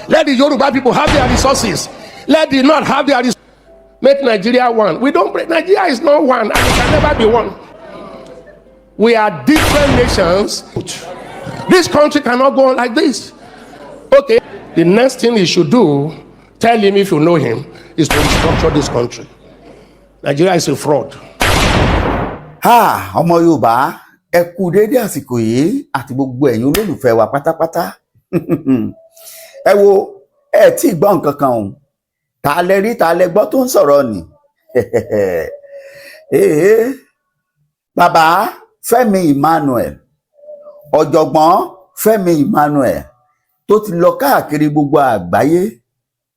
Let the Yoruba people have their resources. Let the North have their resources. Make Nigeria one. We don't break. Nigeria is not one, and it can never be one. We are different nations. This country cannot go on like this. Okay. The next thing he should do, tell him if you know him, is to restructure this country. Nigeria is a fraud. Ọmọ Yorùbá, ẹ kú dédé àsìkò yìí àti gbogbo ẹ̀yin olólùfẹ́ wa pátápátá. Ẹ wo, ẹ tí gbọ́ nǹkan kan o. Ta lẹ rí, ta lẹ gbọ́ tó ń sọ̀rọ̀ ni. Bàbá Fẹ́mi Emmanuel, ọ̀jọ̀gbọ́n Fẹ́mi Emmanuel, tó ti lọ káàkiri gbogbo àgbáyé,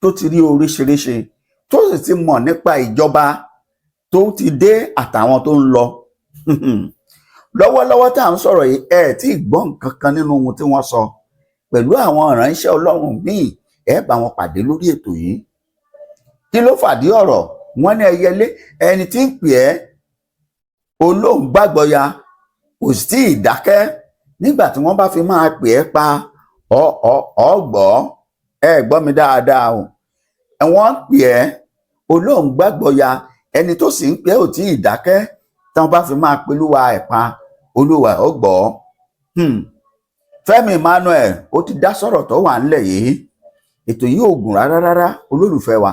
tó ti rí oríṣiríṣi, tó sì ti mọ̀ nípa ìjọba tó ti dé àtàwọn tó ń lọ. Lọ́wọ́lọ́wọ́ tá à ń sọ̀rọ̀ yìí, ẹ tí gbọ́ nǹkan kan nínú ohun tí wọ́n sọ pẹ̀lú àwọn ìránṣẹ́ Ọlọ́run míì, ẹ bá wọn pàdé lórí ètò yìí. Kí ló fàdí ọ̀rọ̀? Wọ́n ní ẹyẹlé ẹni tí ń pè ẹ́ olóhùn gbàgbọ́ ya kò sí ìdákẹ́ nígbà tí wọ́n bá fi máa pè ẹ́ pa ọgbọ́ ẹ gbọ́ mi dáadáa o. Wọ́n pè ẹ́ olóhùn gbàgbọ́ ya ẹni tó sì ń pè ẹ́ ò tí ìdákẹ́ tí wọ́n bá fi máa pelúwa ẹ̀ pa olúwa ọgbọ́. Fẹ́mi Emmanuel ó ti dá sọ̀rọ̀ tó wà ńlẹ̀ yìí. Ètò yìí ò gùn rárá olólùfẹ́ wa.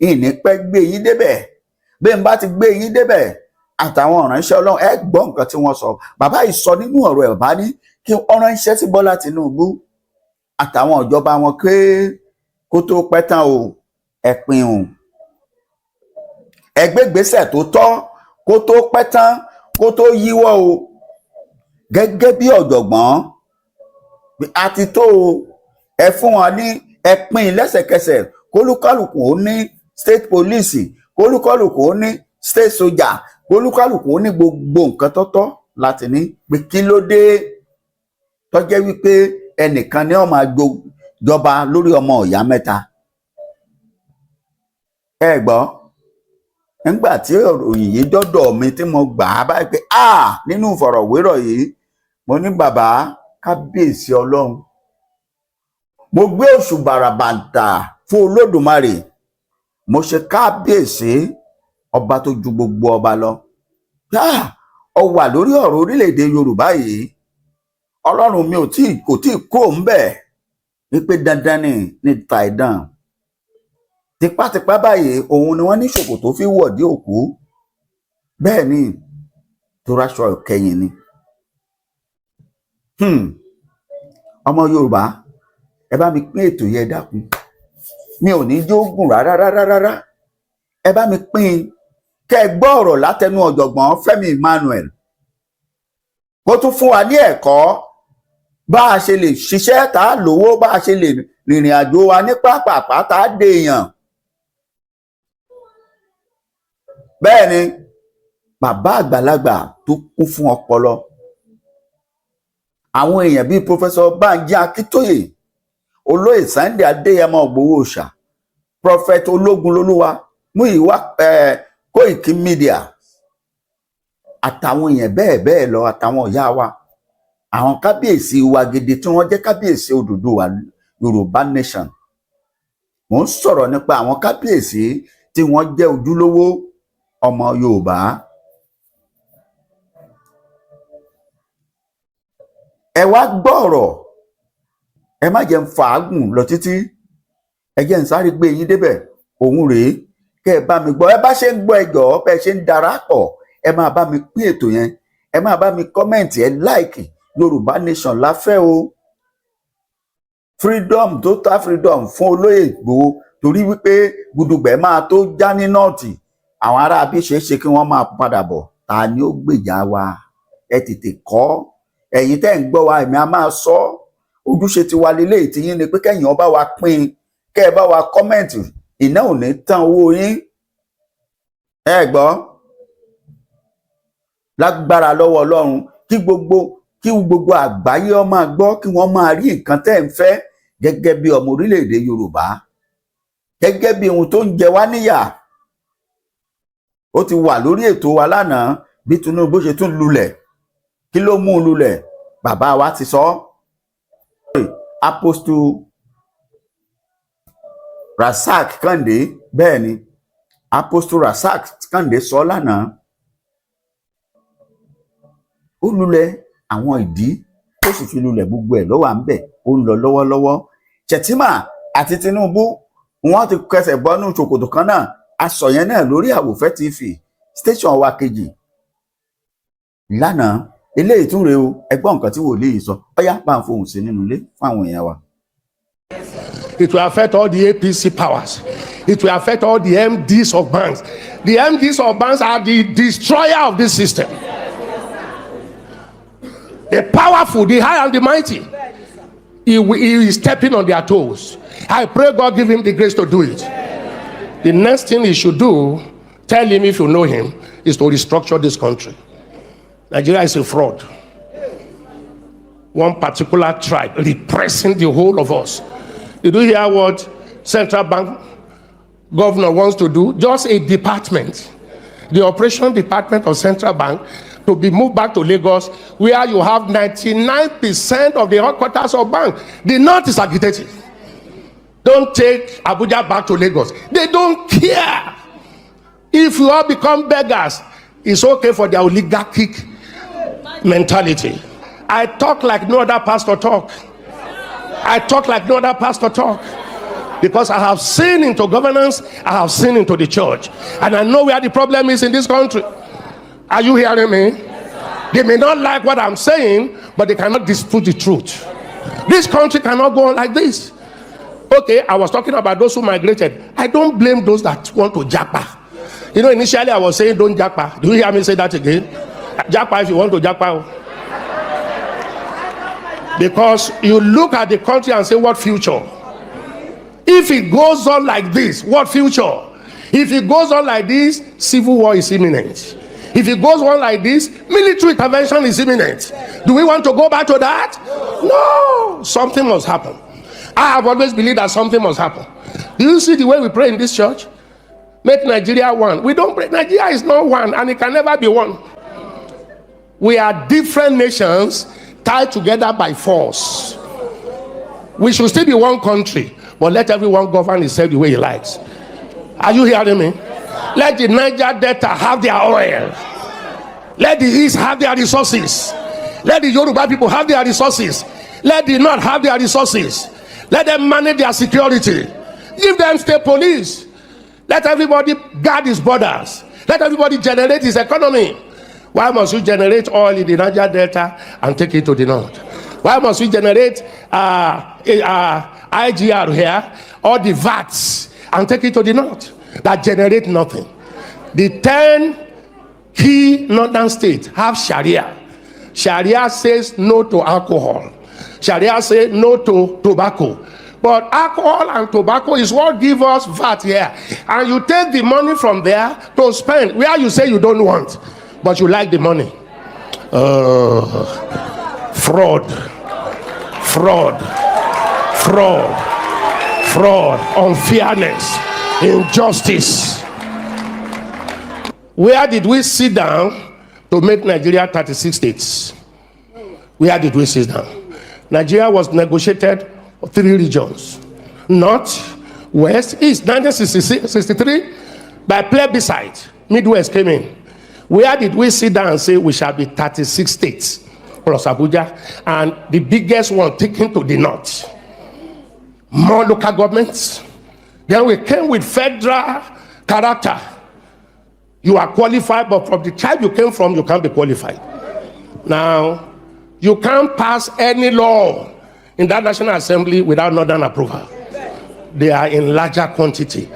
Ìní pẹ́ gbé yín débẹ̀. Bí n bá ti gbé yín débẹ̀ àtàwọn ìránṣẹ́ Ọlọ́run ẹ gbọ́ nǹkan tí wọ́n sọ. Bàbá yìí sọ nínú ọ̀rọ̀ ẹ̀ bá ní kí wọ́n ránṣẹ́ sí Bọ́lá Tinubu àtàwọn ìjọba wọn pé kó tó pẹ́ tán o ẹ̀pin o. Ẹgbẹ́gbèsè tó tọ́ kó tó pẹ́ tán kó tó yíwọ́ o. Gẹ́gẹ́ bí ọ̀jọ̀gbọ́n àti tó o ẹ fún wọn ní ẹ̀pin lẹ́sẹ̀kẹsẹ̀ kólúkálùkù ó ní state police kólúkálùkù ó ní state soldier kólúkálùkù ó ní gbogbo nǹkan tọ́tọ́ láti ní pé kí ló dé tó jẹ́ wípé ẹnìkan ni ó máa jọba lórí ọmọ ìyá mẹ́ta. Ẹ gbọ́ nígbà tí òròyìn yìí dọ́dọ̀ mi tí mo gbà á báyìí pé nínú ìfọ̀rọ̀wérọ̀ yìí mo ní bàbá kábíyèsí Ọlọ́run, mo gbé oṣù bàràbàǹtà fún Olódùmarè, mo ṣe kábíyèsí ọba tó ju gbogbo ọba lọ. Ó wà lórí ọ̀rọ̀ orílẹ̀-èdè Yorùbá yìí. Ọlọ́run mi kò tí kó ń bẹ̀ wípé dandan ní ta ìdán. Tipátipá báyìí òun ni wọ́n ní ṣòkòtò fi wọ̀dí òkú. Bẹ́ẹ̀ ni tó ráṣọ ìkẹyìn ni. Ọmọ Yorùbá, ẹ bá mi pín ètò yẹn dákun. Mi ò ní jó gùn rárá. Ẹ bá mi pín kẹ́ ẹ gbọ́ ọ̀rọ̀ látẹnu ọ̀jọ̀gbọ́n Fẹ́mi Emmanuel. Kó tún fún wa ní ẹ̀kọ́ bá a ṣe lè ṣiṣẹ́ tá a lówó, bá a ṣe lè rìnrìn àjò wa ní pápápá tá a dèèyàn. Bẹ́ẹ̀ ni bàbá àgbàlagbà tó kún fún ọpọlọ. Àwọn èèyàn bíi Professor Banji Akíntóyè, Olóyè Sunday Adéyẹmọ Ògbówóòṣà, Prophet Ológunlolúwa, Múyìwá Kóìkí Media àtàwọn èèyàn bẹ́ẹ̀ lọ àtàwọn ìyá wa, àwọn kábíyèsí wa gidi tí wọ́n jẹ́ kábíyèsí Odùduwà Yorùbá Nation. Mo ń sọ̀rọ̀ nípa àwọn kábíyèsí tí wọ́n jẹ́ ojúlówó ọmọ Yorùbá. Ẹ wá gbọ́ ọ̀rọ̀, ẹ má jẹ́ ń fàágùn lọ títí, ẹ jẹ́ ń sáré gbé yín débẹ̀. Òun rèé, kẹ́ ẹ bá mi gbọ́. Ẹ bá ṣe ń gbọ́ ẹ jọ̀ọ́ bẹ́ẹ̀ ṣe ń darapọ̀, ẹ máa bá mi pín ètò yẹn, ẹ máa bá mi kọ́mẹ̀ntì, ẹ láìkì. Yorùbá Nation la fẹ́ o. Freedom, total freedom fún olóyè Ìgbòho, torí wípé gudugbẹ̀ máa tó já ní nọ́ọ̀tì. Àwọn ará bí ṣe kí wọ́n máa padà bọ̀. Ta ni ó gbèjà wa? Ẹ tètè kọ́. Ẹ̀yin tẹ́ ń gbọ́ wa, èmi a máa sọ. Ojúṣe ti wa lélẹ̀ tí yín ni pé kẹ́yìn ọba wa pín, kẹ́ ẹ bá wa kọ́mẹ̀ntì. Iná ò ní tán owó yín. Ẹ gbọ́. Lágbára lọ́wọ́ Ọlọ́run kí gbogbo àgbáyé ó máa gbọ́, kí wọ́n máa rí nǹkan tẹ́ ń fẹ́ gẹ́gẹ́ bí ọmọ orílẹ̀-èdè Yorùbá, gẹ́gẹ́ bí ohun tó ń jẹ wá níyà. Ó ti wà lórí ètò wa lánàá bí Tinubu ṣe tún lulẹ̀. Kí ló mú un lulẹ̀? Bàbá wa ti sọ. Apostle Rasak Kande bẹ́ẹ̀ ni Apostle Rasak Kande sọ lánàá ó lulẹ̀ àwọn ìdí tó sì fi lulẹ̀ gbogbo ẹ̀ lọ́wọ́ à ń bẹ̀ ó ń lọ lọ́wọ́lọ́wọ́ Shettima àti Tinubu wọ́n ti kẹsẹ̀ bọ́nú ṣòkòtò kan náà aṣọ yẹn náà lórí Àwòfẹ́ TV station wa kejì lánàá eléyìí tún rèé o ẹgbọ́n nǹkan tí wòlíì sọ ọyá bá ń fohùn sí nínú ilé fún àwọn èèyàn wa. It will affect all the APC powers. It will affect all the MDs of banks. The MDs of banks are the destroyer of this system. The powerful, the high and the mighty. He is stepping on their toes. I pray God give him the grace to do it. The next thing he should do, tell him if you know him, is to restructure this country. Nigeria is a fraud. One particular tribe repressing the whole of us. Did you hear what central bank governor wants to do? Just a department, the operation department of central bank, to be moved back to Lagos, where you have 99% of the headquarters of bank. The north is agitated. Don't take Abuja back to Lagos. They don't care. If you all become beggars, it's okay for their oligarchic mentality. I talk like no other pastor talk. I talk like no other pastor talk. Because I have seen into governance, I have seen into the church. And I know where the problem is in this country. Are you hearing me? They may not like what I'm saying, but they cannot dispute the truth. This country cannot go on like this. Okay, I was talking about those who migrated. I don't blame those that want to Japa. You know, initially I was saying don't Japa. Do you hear me say that again? Japa if you want to Japa. Because you look at the country and say, what future? If it goes on like this, what future? If it goes on like this, civil war is imminent. If it goes on like this, military intervention is imminent. Do we want to go back to that? No. Something must happen. I have always believed that something must happen. Do you see the way we pray in this church? Make Nigeria one. We don't pray. Nigeria is not one, and it can never be one. We are different nations tied together by force. We should still be one country, but let everyone govern himself the way he likes. Are you hearing me? Let the Niger Delta have their oil. Let the East have their resources. Let the Yoruba people have their resources. Let the North have their resources. Let them manage their security. Give them state police. Let everybody guard his borders. Let everybody generate his economy. Why must we generate oil in the Niger Delta and take it to the north? Why must we generate IGR here, or the VATs, and take it to the north that generate nothing? The 10 key northern states have Sharia. Sharia says no to alcohol. Sharia says no to tobacco. But alcohol and tobacco is what give us VAT here. And you take the money from there to spend where you say you don't want, but you like the money. Fraud, unfairness, injustice. Where did we sit down to make Nigeria 36 states? Where did we sit down? Nigeria was negotiated 3 regions: North, West, East. 1963, by plebiscite, Midwest came in. Where did we sit down and say we shall be 36 states plus Abuja, and the biggest one taken to the north? More local governments. Then we came with federal character. You are qualified, but from the tribe you came from, you can't be qualified. Now, you can't pass any law in that National Assembly without Northern approval. They are in larger quantity.